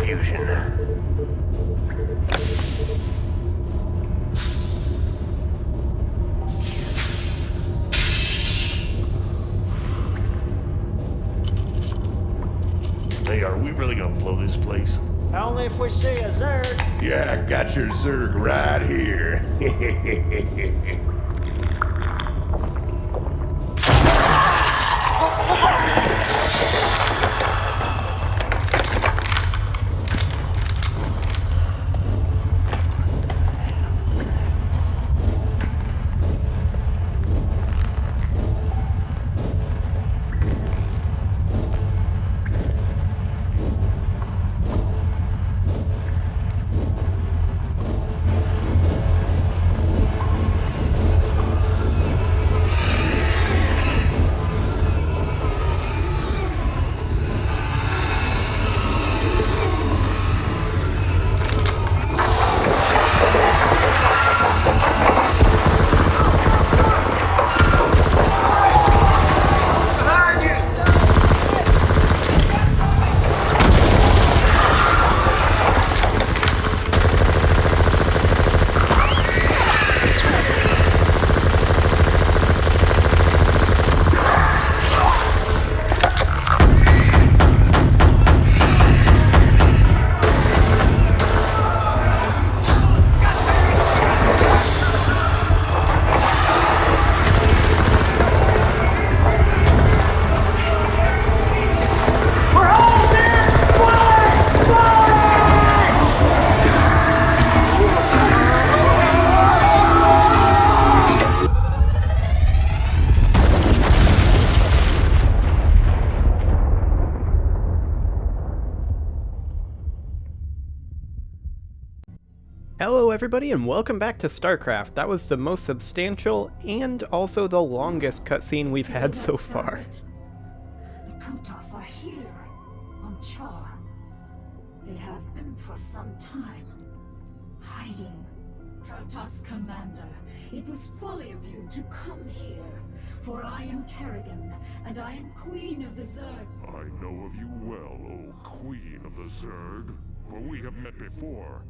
fusion. Hey, are we really gonna blow this place? Only if we see a Zerg. Yeah, I got your Zerg right here. Hello everybody and welcome back to StarCraft. That was the most substantial and also the longest cutscene we've had so far. The Protoss are here, on Charm. They have been for some time, hiding. Protoss Commander, it was folly of you to come here, for I am Kerrigan, and I am Queen of the Zerg. I know of you well, O Queen of the Zerg, for we have met before.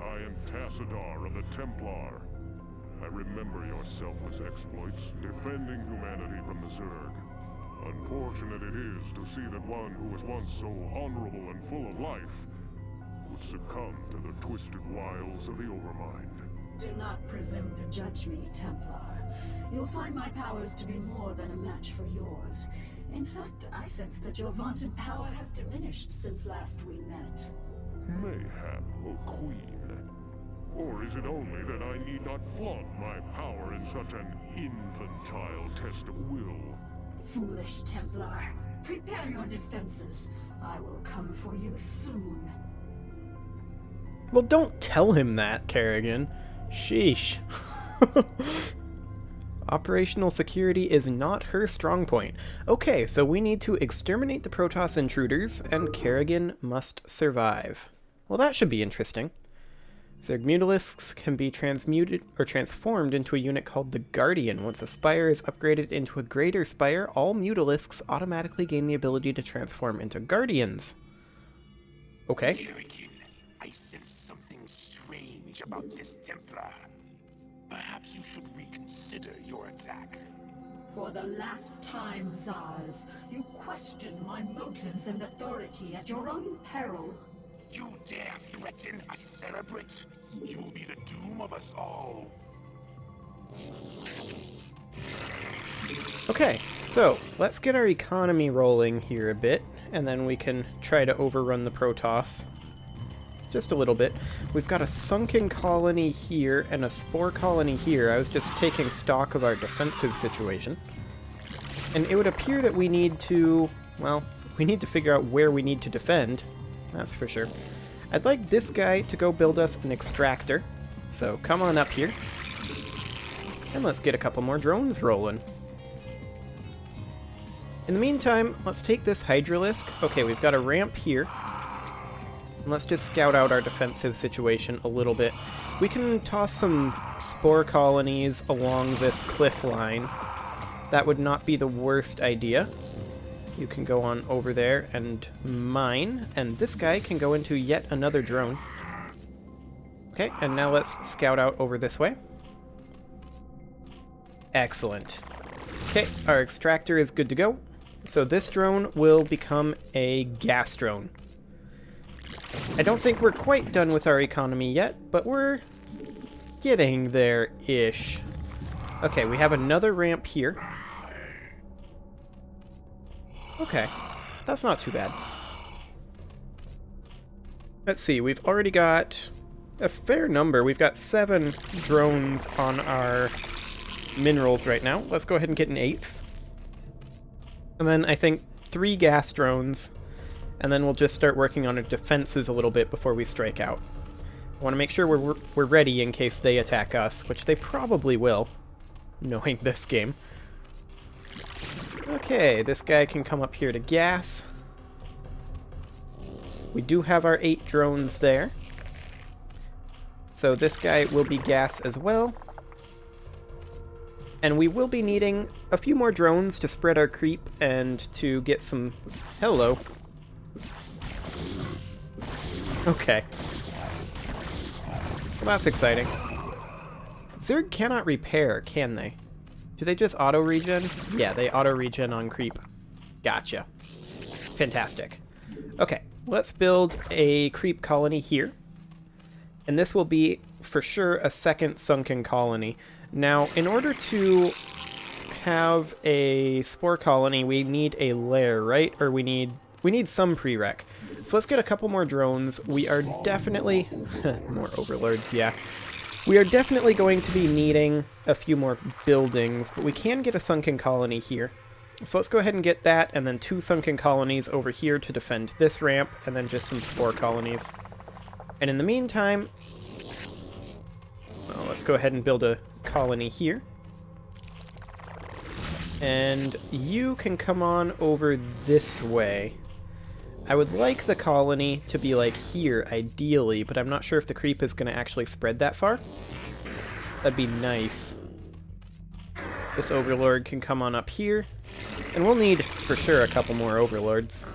I am Tassadar of the Templar. I remember your selfless exploits, defending humanity from the Zerg. Unfortunate it is to see that one who was once so honorable and full of life would succumb to the twisted wiles of the Overmind. Do not presume to judge me, Templar. You'll find my powers to be more than a match for yours. In fact, I sense that your vaunted power has diminished since last we met. Mayhap, O Queen. Or is it only that I need not flaunt my power in such an infantile test of will? Foolish Templar. Prepare your defenses. I will come for you soon. Well, don't tell him that, Kerrigan. Sheesh. Operational security is not her strong point. Okay, so we need to exterminate the Protoss intruders, and Kerrigan must survive. Well, that should be interesting. Zerg Mutalisks can be transmuted or transformed into a unit called the Guardian. Once a spire is upgraded into a greater spire, all Mutalisks automatically gain the ability to transform into Guardians. Okay. Kerrigan, I sense something strange about this Templar. Perhaps you should reconsider your attack. For the last time, Zaz, you question my motives and authority at your own peril. You dare threaten a Cerebrate? You'll be the doom of us all. Okay, so let's get our economy rolling here a bit, and then we can try to overrun the Protoss. Just a little bit. We've got a sunken colony here and a spore colony here. I was just taking stock of our defensive situation. And it would appear that we need to, well, we need to figure out where we need to defend. That's for sure. I'd like this guy to go build us an extractor. So come on up here. And let's get a couple more drones rolling. In the meantime, let's take this Hydralisk. Okay, we've got a ramp here. And let's just scout out our defensive situation a little bit. We can toss some spore colonies along this cliff line. That would not be the worst idea. You can go on over there and mine, and this guy can go into yet another drone. Okay, and now let's scout out over this way. Excellent. Okay, our extractor is good to go. So this drone will become a gas drone. I don't think we're quite done with our economy yet, but we're getting there-ish. Okay, we have another ramp here. Okay, that's not too bad. Let's see, we've already got a fair number. We've got 7 drones on our minerals right now. Let's go ahead and get an 8th. And then I think 3 gas drones, and then we'll just start working on our defenses a little bit before we strike out. I want to make sure we're ready in case they attack us, which they probably will, knowing this game. Okay, this guy can come up here to gas. We do have our 8 drones there. So this guy will be gas as well. And we will be needing a few more drones to spread our creep and to get some... Hello. Okay. Well, that's exciting. Zerg cannot repair, can they? Do they just auto-regen? Yeah, they auto-regen on creep. Gotcha. Fantastic. Okay, let's build a creep colony here. And this will be, for sure, a second sunken colony. Now, in order to have a spore colony, we need a lair, right? Or we need some prereq. So let's get a couple more drones. We are definitely... more overlords, yeah. We are definitely going to be needing a few more buildings, but we can get a sunken colony here. So let's go ahead and get that, and then 2 sunken colonies over here to defend this ramp, and then just some spore colonies. And in the meantime, well, let's go ahead and build a colony here. And you can come on over this way. I would like the colony to be like here, ideally, but I'm not sure if the creep is going to actually spread that far. That'd be nice. This overlord can come on up here. And we'll need, for sure, a couple more overlords.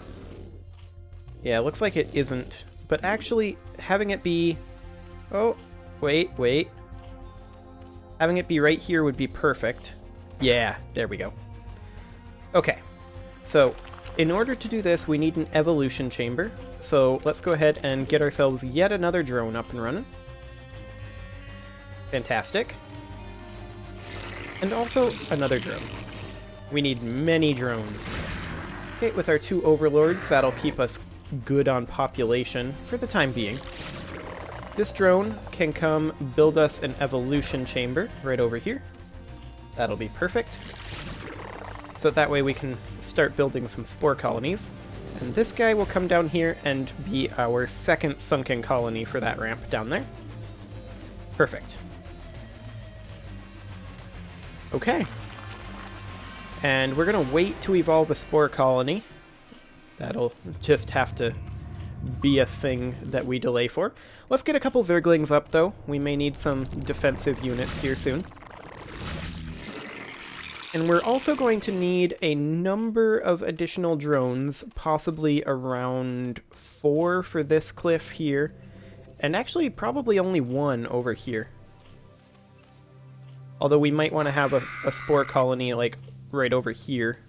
Yeah, it looks like it isn't. But actually, having it be... Oh, wait. Having it be right here would be perfect. Yeah, there we go. Okay, so... in order to do this, we need an evolution chamber. So let's go ahead and get ourselves yet another drone up and running. Fantastic. And also another drone. We need many drones. Okay, with our 2 overlords, that'll keep us good on population for the time being. This drone can come build us an evolution chamber right over here. That'll be perfect. So that way we can start building some spore colonies. And this guy will come down here and be our second sunken colony for that ramp down there. Perfect. Okay. And we're going to wait to evolve a spore colony. That'll just have to be a thing that we delay for. Let's get a couple Zerglings up, though. We may need some defensive units here soon. And we're also going to need a number of additional drones, possibly around 4 for this cliff here, and actually probably only 1 over here. Although we might want to have a spore colony, like, right over here.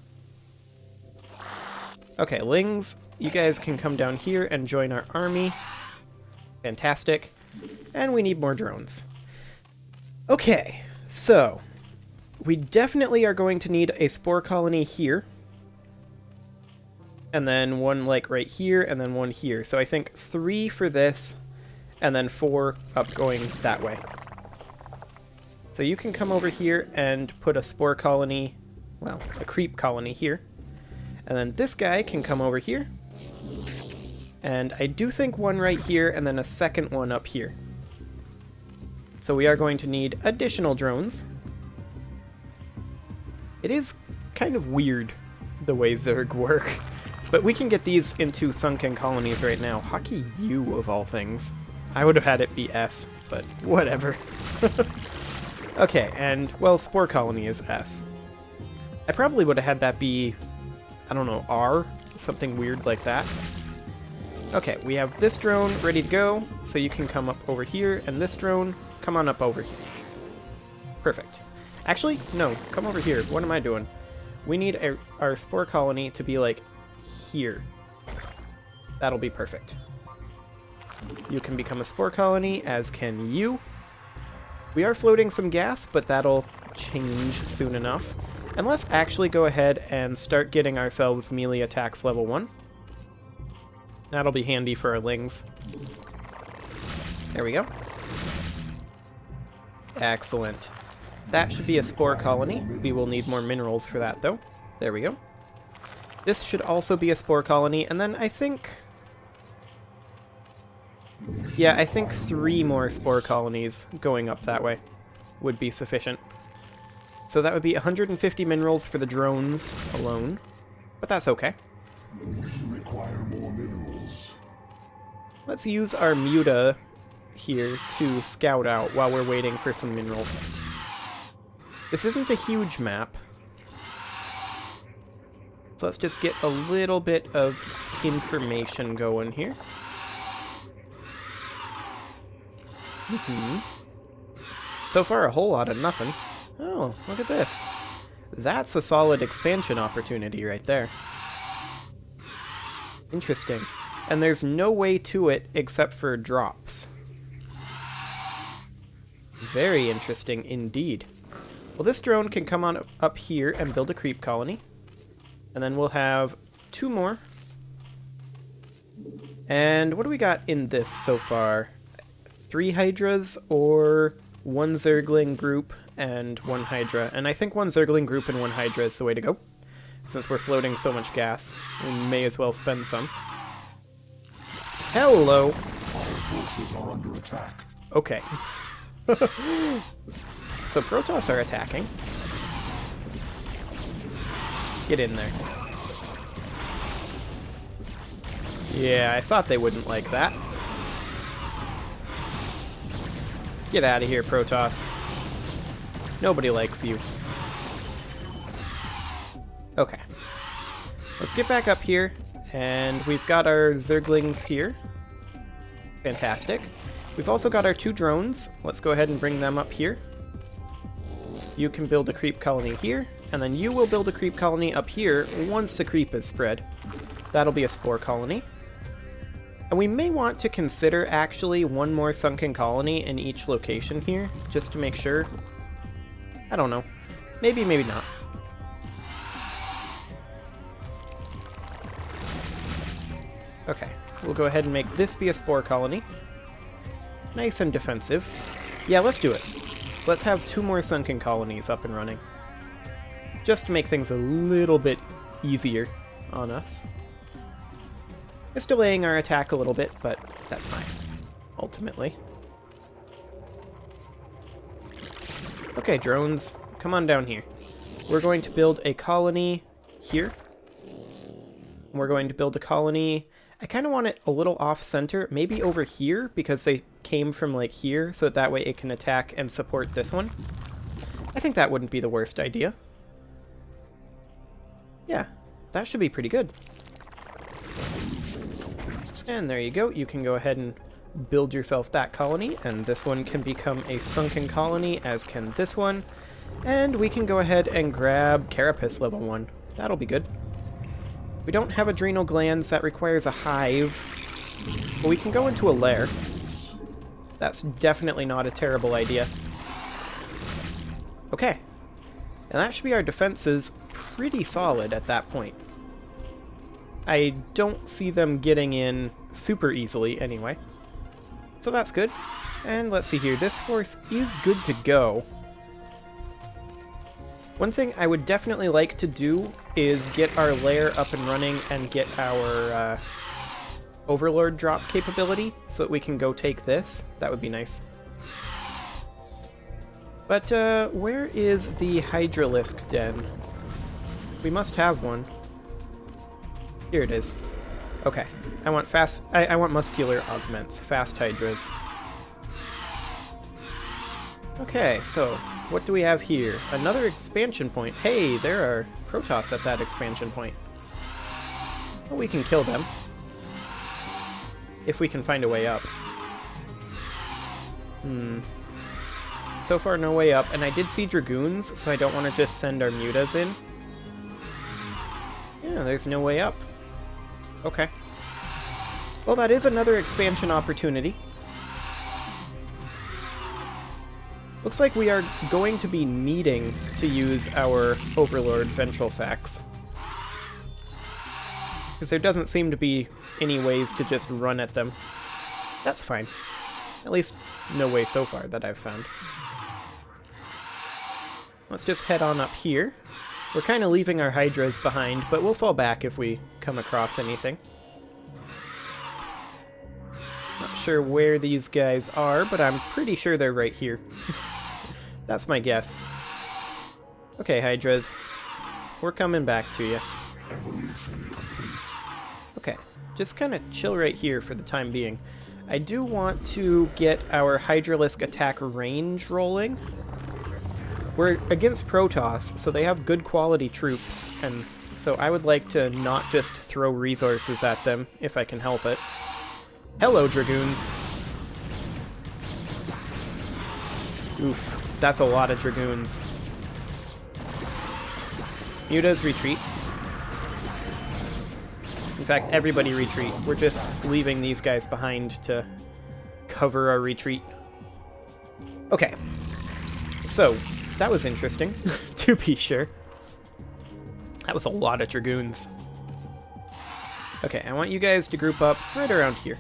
Okay, Lings, you guys can come down here and join our army. Fantastic. And we need more drones. Okay, so... we definitely are going to need a spore colony here. And then 1 like right here, and then 1 here. So I think 3 for this, and then 4 up going that way. So you can come over here and put a spore colony, well, a creep colony here. And then this guy can come over here. And I do think 1 right here, and then a second 1 up here. So we are going to need additional drones. It is kind of weird the way Zerg work, but we can get these into sunken colonies right now. Hockey U of all things. I would have had it be S, but whatever. Okay, and, well, spore colony is S. I probably would have had that be I don't know, R? Something weird like that. Okay, we have this drone ready to go, so you can come up over here, and this drone, come on up over here. Perfect. Actually, no, come over here. What am I doing? We need our spore colony to be, like, here. That'll be perfect. You can become a spore colony, as can you. We are floating some gas, but that'll change soon enough. And let's actually go ahead and start getting ourselves melee attacks level 1. That'll be handy for our lings. There we go. Excellent. That should be a spore colony. We will need more minerals for that, though. There we go. This should also be a spore colony, and then I think... yeah, I think 3 more spore colonies going up that way would be sufficient. So that would be 150 minerals for the drones alone, but that's okay. We require more minerals. Let's use our Muta here to scout out while we're waiting for some minerals. This isn't a huge map, so let's just get a little bit of information going here. So far, a whole lot of nothing. Oh, look at this. That's a solid expansion opportunity right there. Interesting. And there's no way to it except for drops. Very interesting indeed. Well, this drone can come on up here and build a creep colony. And then we'll have 2 more. And what do we got in this so far? 3 Hydras or 1 Zergling group and 1 Hydra. And I think 1 Zergling group and 1 Hydra is the way to go. Since we're floating so much gas, we may as well spend some. Hello! Our forces are under attack. Okay. So Protoss are attacking. Get in there. Yeah, I thought they wouldn't like that. Get out of here, Protoss. Nobody likes you. Okay. Let's get back up here, and we've got our Zerglings here. Fantastic. We've also got our 2 drones. Let's go ahead and bring them up here. You can build a creep colony here, and then you will build a creep colony up here once the creep is spread. That'll be a spore colony. And we may want to consider actually 1 more sunken colony in each location here, just to make sure. I don't know. Maybe, maybe not. Okay, we'll go ahead and make this be a spore colony. Nice and defensive. Yeah, let's do it. Let's have 2 more sunken colonies up and running. Just to make things a little bit easier on us. It's delaying our attack a little bit, but that's fine, ultimately. Okay, drones, come on down here. We're going to build a colony here. We're going to build a colony... I kind of want it a little off-center, maybe over here, because they came from, like, here, so that way it can attack and support this one. I think that wouldn't be the worst idea. Yeah, that should be pretty good. And there you go, you can go ahead and build yourself that colony, and this one can become a sunken colony, as can this one. And we can go ahead and grab Carapace level 1. That'll be good. We don't have adrenal glands, that requires a hive. But we can go into a lair. That's definitely not a terrible idea. Okay. And that should be our defenses pretty solid at that point. I don't see them getting in super easily anyway. So that's good. And let's see here, this force is good to go. One thing I would definitely like to do is get our lair up and running and get our Overlord drop capability so that we can go take this. That would be nice. But where is the Hydralisk den? We must have one. Here it is. Okay, I want I want muscular augments, fast Hydras. Okay, so what do we have here? Another expansion point. Hey, there are Protoss at that expansion point. Well, we can kill them. If we can find a way up. So far, no way up. And I did see Dragoons, so I don't want to just send our mutas in. Yeah, there's no way up. Okay. Well, that is another expansion opportunity. Looks like we are going to be needing to use our Overlord Ventral Sacs. Because there doesn't seem to be any ways to just run at them. That's fine. At least, no way so far that I've found. Let's just head on up here. We're kind of leaving our Hydras behind, but we'll fall back if we come across anything. Not sure where these guys are, but I'm pretty sure they're right here. That's my guess. Okay, Hydras. We're coming back to you. Okay, just kind of chill right here for the time being. I do want to get our Hydralisk attack range rolling. We're against Protoss, so they have good quality troops, and so I would like to not just throw resources at them, if I can help it. Hello, Dragoons! Oof, that's a lot of Dragoons. Mutas, retreat. In fact, everybody retreat. We're just leaving these guys behind to cover our retreat. Okay. So, that was interesting, to be sure. That was a lot of Dragoons. Okay, I want you guys to group up right around here.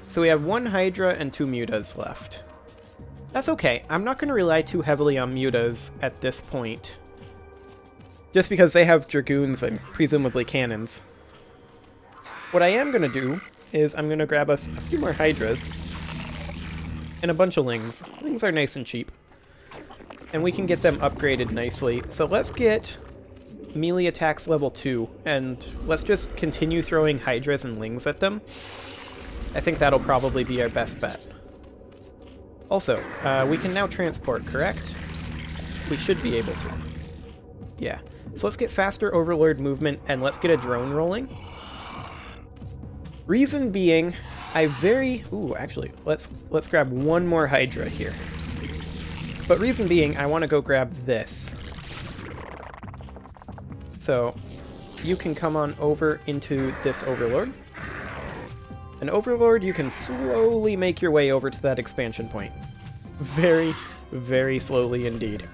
So we have 1 Hydra and 2 Mutas left. That's okay. I'm not going to rely too heavily on Mutas at this point. Just because they have Dragoons and presumably cannons. What I am going to do is I'm going to grab us a few more Hydras and a bunch of Lings. Lings are nice and cheap. And we can get them upgraded nicely. So let's get melee attacks level 2, and let's just continue throwing Hydras and Lings at them. I think that'll probably be our best bet. Also, we can now transport, correct? We should be able to. Yeah. So let's get faster Overlord movement, and let's get a drone rolling. Reason being, Ooh, actually, let's grab 1 more Hydra here. But reason being, I want to go grab this. So, you can come on over into this Overlord. An Overlord, you can slowly make your way over to that expansion point. Very, very slowly indeed.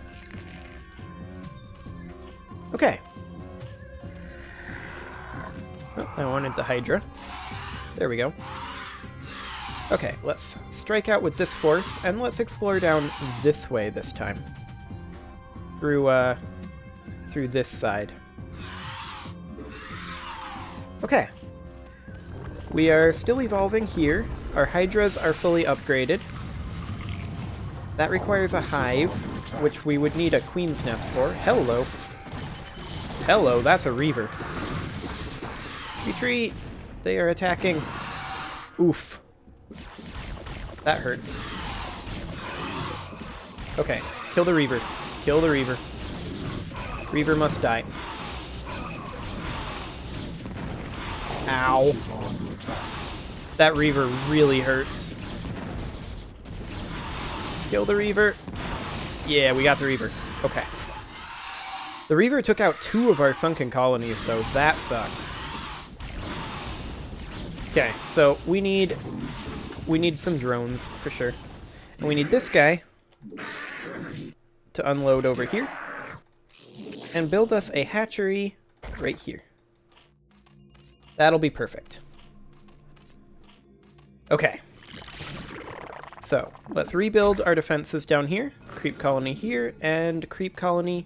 Okay. Oh, I wanted the Hydra. There we go. Okay, let's strike out with this force, and let's explore down this way this time. Through this side. Okay. We are still evolving here. Our Hydras are fully upgraded. That requires a hive, which we would need a Queen's Nest for. Hello. Hello, that's a Reaver. Retreat! They are attacking. Oof. That hurt. Okay, kill the Reaver. Kill the Reaver. Reaver must die. Ow. That Reaver really hurts. Kill the Reaver. Yeah, we got the Reaver. Okay. The Reaver took out 2 of our sunken colonies, so that sucks. Okay, so we need some drones for sure. And we need this guy to unload over here and build us a hatchery right here. That'll be perfect. Okay. So, let's rebuild our defenses down here. Creep colony here, and creep colony,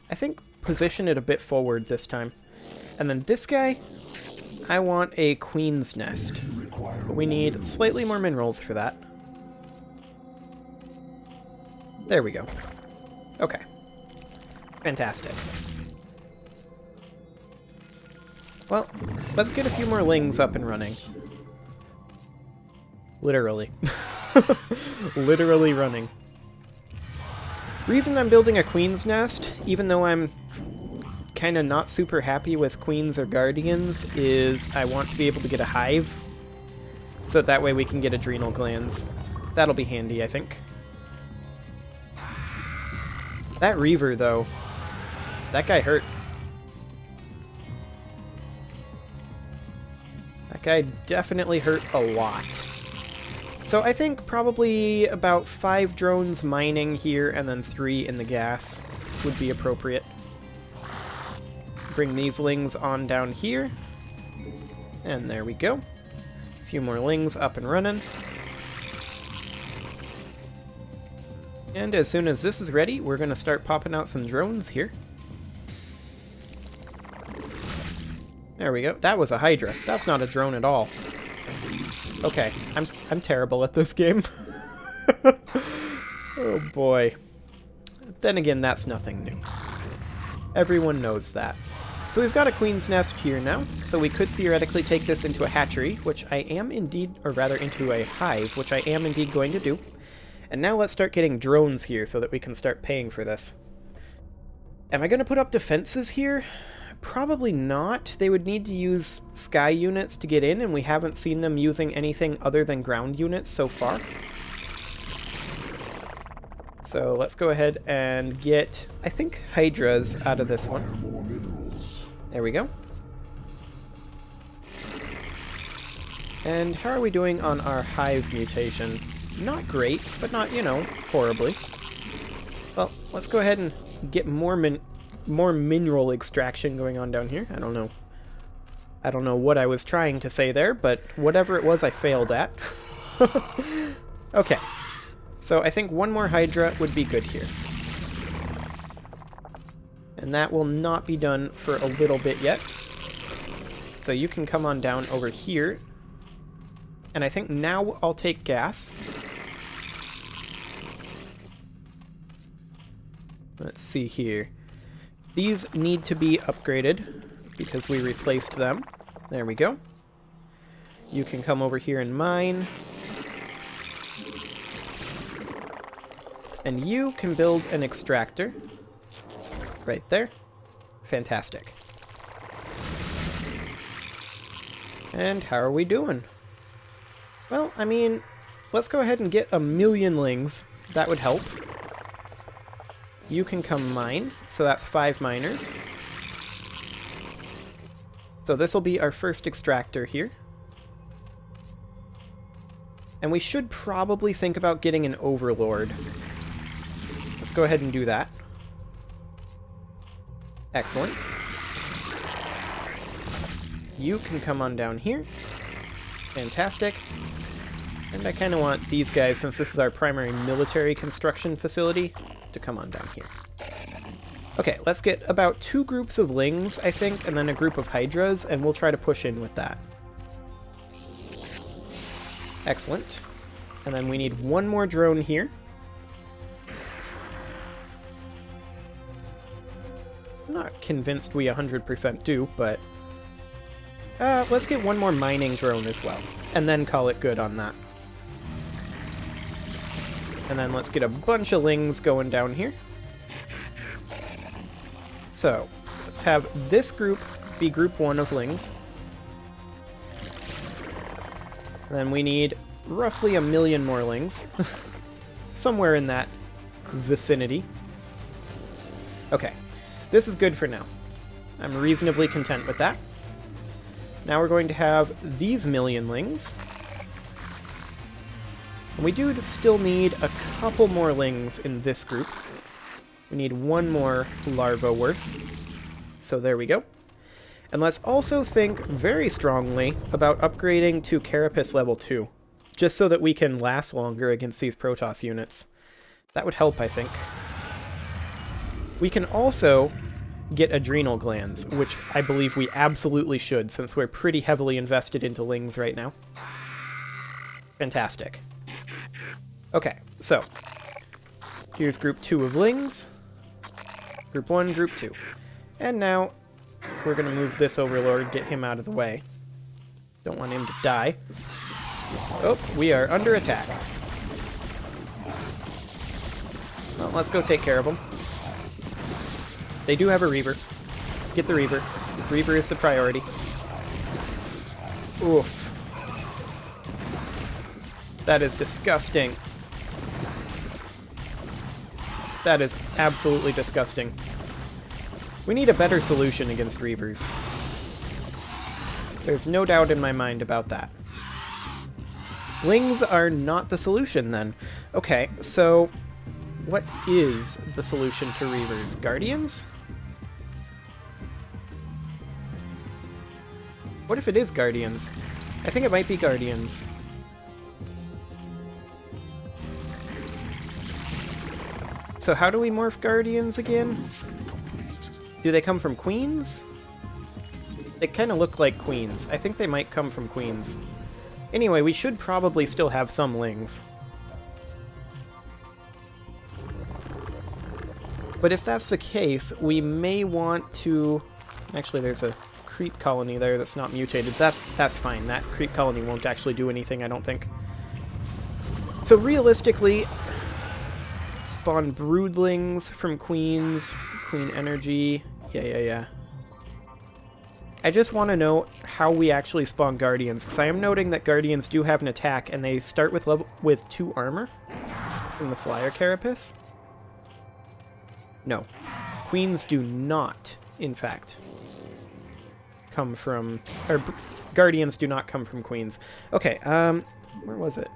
I think, position it a bit forward this time. And then this guy, I want a Queen's Nest. We need slightly more minerals for that. There we go. Okay. Fantastic. Well, let's get a few more Lings up and running. Literally. Literally running. Reason I'm building a Queen's Nest, even though I'm kind of not super happy with queens or guardians is I want to be able to get a hive, so that way we can get adrenal glands. That'll be handy, I think. That Reaver, though, that guy hurt. That guy definitely hurt a lot. So I think probably about 5 drones mining here and then 3 in the gas would be appropriate. Let's bring these lings on down here. And there we go. A few more lings up and running. And as soon as this is ready, we're going to start popping out some drones here. There we go. That was a Hydra. That's not a drone at all. Okay, I'm terrible at this game. Oh boy. Then again, that's nothing new. Everyone knows that. So we've got a queen's nest here now, so we could theoretically take this into a hatchery, which I am indeed, or rather into a hive, which I am indeed going to do. And now let's start getting drones here so that we can start paying for this. Am I going to put up defenses here? Probably not. They would need to use sky units to get in, and we haven't seen them using anything other than ground units so far. So let's go ahead and get, I think, Hydras out of this one. There we go. And how are we doing on our hive mutation? Not great, but not, you know, horribly. Well, let's go ahead and get more mineral extraction going on down here. I don't know what I was trying to say there, but whatever it was, I failed at. Okay. So I think one more Hydra would be good here. And that will not be done for a little bit yet. So you can come on down over here. And I think now I'll take gas. Let's see here. These need to be upgraded because we replaced them. There we go. You can come over here and mine. And you can build an extractor. Right there. Fantastic. And how are we doing? Well, I mean, let's go ahead and get 1,000,000 lings. That would help. You can come mine, so that's 5 miners. So this will be our first extractor here. And we should probably think about getting an overlord. Let's go ahead and do that. Excellent. You can come on down here. Fantastic. And I kind of want these guys, since this is our primary military construction facility, to come on down here. Okay, let's get about 2 groups of lings, I think, and then a group of hydras, and we'll try to push in with that. Excellent. And then we need 1 more drone here. I'm not convinced we 100% do, but let's get 1 more mining drone as well, and then call it good on that. And then let's get a bunch of lings going down here. So, let's have this group be group 1 of lings. And then we need roughly 1,000,000 more lings. Somewhere in that vicinity. Okay, this is good for now. I'm reasonably content with that. Now we're going to have these 1,000,000 lings. And we do still need a couple more lings in this group. We need 1 more larva worth. So there we go. And let's also think very strongly about upgrading to Carapace level 2. Just so that we can last longer against these Protoss units. That would help, I think. We can also get adrenal glands, which I believe we absolutely should, since we're pretty heavily invested into lings right now. Fantastic. Okay, so here's group 2 of lings. Group 1, group 2. And now we're going to move this overlord, get him out of the way. Don't want him to die. Oh, we are under attack. Well, let's go take care of them. They do have a Reaver. Get the Reaver. Reaver is the priority. Oof. That is disgusting. That is absolutely disgusting. We need a better solution against Reavers. There's no doubt in my mind about that. Lings are not the solution, then. Okay, so what is the solution to Reavers? Guardians? What if it is Guardians? I think it might be Guardians. So how do we morph Guardians again? Do they come from Queens? They kind of look like Queens. I think they might come from Queens. Anyway, we should probably still have some Lings. But if that's the case, we may want to... Actually, there's a creep colony there that's not mutated. That's fine. That creep colony won't actually do anything, I don't think. So realistically, spawn broodlings from Queens, Queen Energy. Yeah. I just want to know how we actually spawn Guardians, because I am noting that Guardians do have an attack, and they start with 2 armor from the Flyer Carapace. No. Queens do not, in fact, come from... Or Guardians do not come from Queens. Okay, where was it?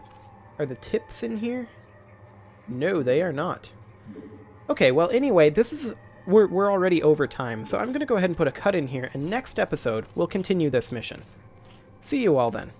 Are the tips in here? No, they are not. Okay, well, anyway, this is... We're already over time, so I'm going to go ahead and put a cut in here, and next episode, we'll continue this mission. See you all then.